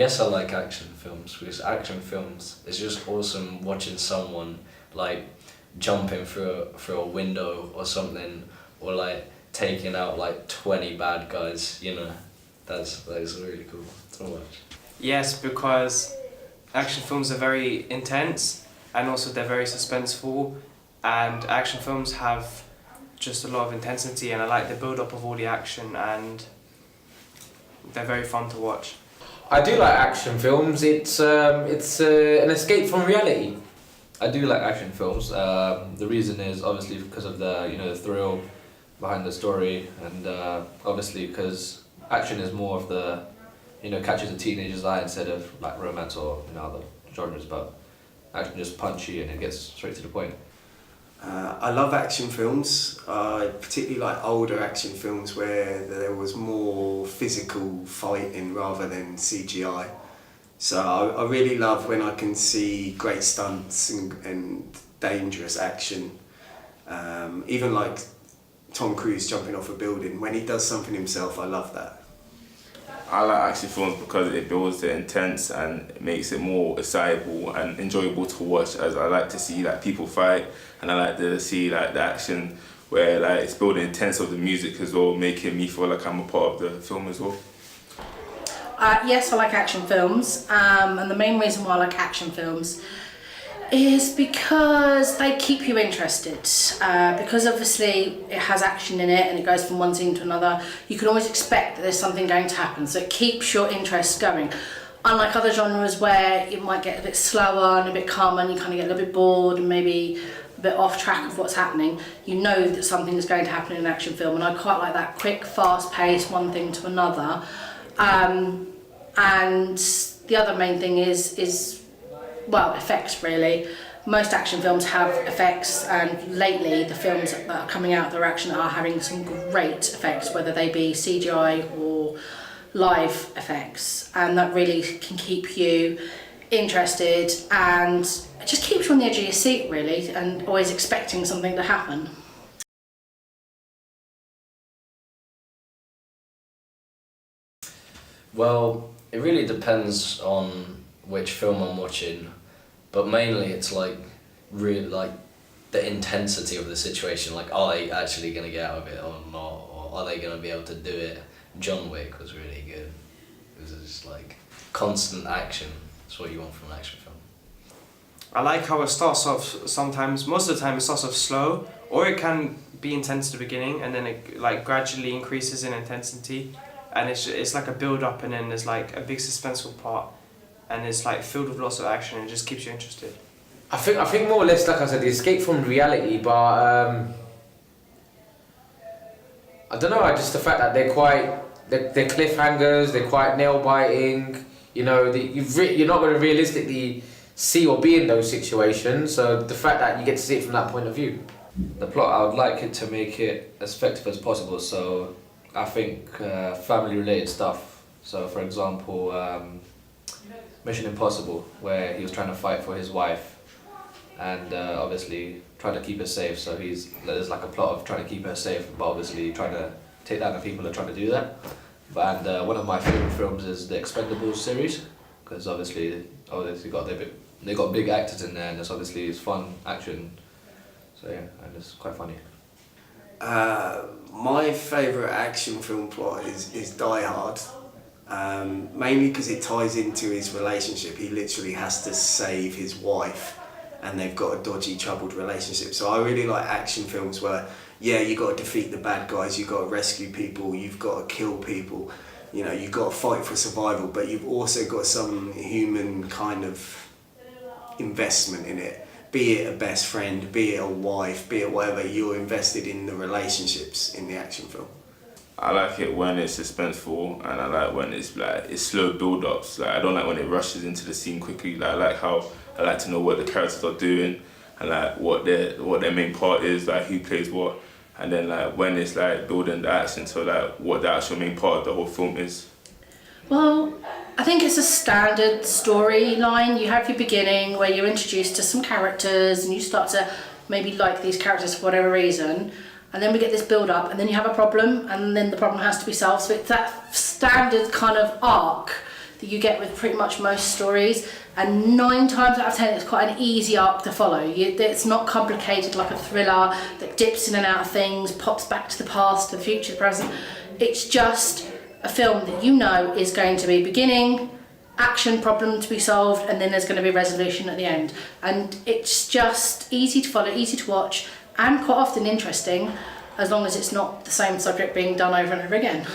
Yes, I like action films because action films is just awesome watching someone like jumping through a window or something, or like taking out like 20 bad guys. You know, that's really cool to watch. Yes, because action films are very intense and also they're very suspenseful, and action films have just a lot of intensity, and I like the build up of all the action, and they're very fun to watch. I do like action films. It's an escape from reality. I do like action films. The reason is obviously because of the thrill behind the story, and obviously because action is more of the catches a teenager's eye instead of like romance or other genres. But action just punchy and it gets straight to the point. I love action films. I particularly like older action films where there was more physical fighting rather than CGI. So I really love when I can see great stunts and dangerous action. Even like Tom Cruise jumping off a building. When he does something himself, I love that. I like action films because it builds the intense and it makes it more excitable and enjoyable to watch, as I like to see like people fight, and I like to see like the action where like it's building intense of the music as well, making me feel like I'm a part of the film as well. Yes, I like action films, and the main reason why I like action films is because they keep you interested. Because obviously it has action in it and it goes from one scene to another, you can always expect that there's something going to happen, so it keeps your interest going. Unlike other genres where it might get a bit slower and a bit calmer and you kind of get a little bit bored and maybe a bit off track of what's happening, you know that something is going to happen in an action film, and I quite like that quick, fast pace, one thing to another. And the other main thing is well, effects really. Most action films have effects, and lately the films that are coming out that are action are having some great effects, whether they be CGI or live effects, and that really can keep you interested and it just keeps you on the edge of your seat really, and always expecting something to happen. Well, it really depends on which film I'm watching, but mainly it's like really like the intensity of the situation. Like, are they actually gonna get out of it or not, or are they gonna be able to do it? John Wick was really good. It was just like constant action. That's what you want from an action film. I like how it starts off sometimes, most of the time it starts off slow, or it can be intense at the beginning and then it like gradually increases in intensity, and it's like a build up, and then there's like a big suspenseful part, and it's like filled with lots of action and it just keeps you interested. I think more or less, like I said, the escape from reality, but I don't know. Just the fact that they're cliffhangers, they're quite nail biting. You're not going to realistically see or be in those situations. So the fact that you get to see it from that point of view. The plot, I would like it to make it as effective as possible. So I think family-related stuff. So for example, Mission Impossible, where he was trying to fight for his wife, and obviously trying to keep her safe. So there's like a plot of trying to keep her safe, but obviously trying to take down the people that are trying to do that. And one of my favorite films is the Expendables series, because obviously they got big actors in there, and it's fun action. So yeah, and it's quite funny. My favourite action film plot is Die Hard, mainly because it ties into his relationship. He literally has to save his wife, and they've got a dodgy, troubled relationship. So I really like action films where, yeah, you got to defeat the bad guys, you got to rescue people, you've got to kill people, you've got to fight for survival, but you've also got some human kind of investment in it. Be it a best friend, be it a wife, be it whatever, you're invested in the relationships in the action film. I like it when it's suspenseful, and I like when it's slow build-ups. Like, I don't like when it rushes into the scene quickly. Like, I like to know what the characters are doing, and like what their main part is, like who plays what, and then like when it's like building the action to like what the actual main part of the whole film is. Well, I think it's a standard storyline. You have your beginning where you're introduced to some characters and you start to maybe like these characters for whatever reason, and then we get this build up, and then you have a problem, and then the problem has to be solved. So it's that standard kind of arc that you get with pretty much most stories, and 9 times out of 10 it's quite an easy arc to follow. It's not complicated like a thriller that dips in and out of things, pops back to the past, the future, the present. It's just a film that you know is going to be beginning, action, problem to be solved, and then there's going to be resolution at the end. And it's just easy to follow, easy to watch, and quite often interesting, as long as it's not the same subject being done over and over again.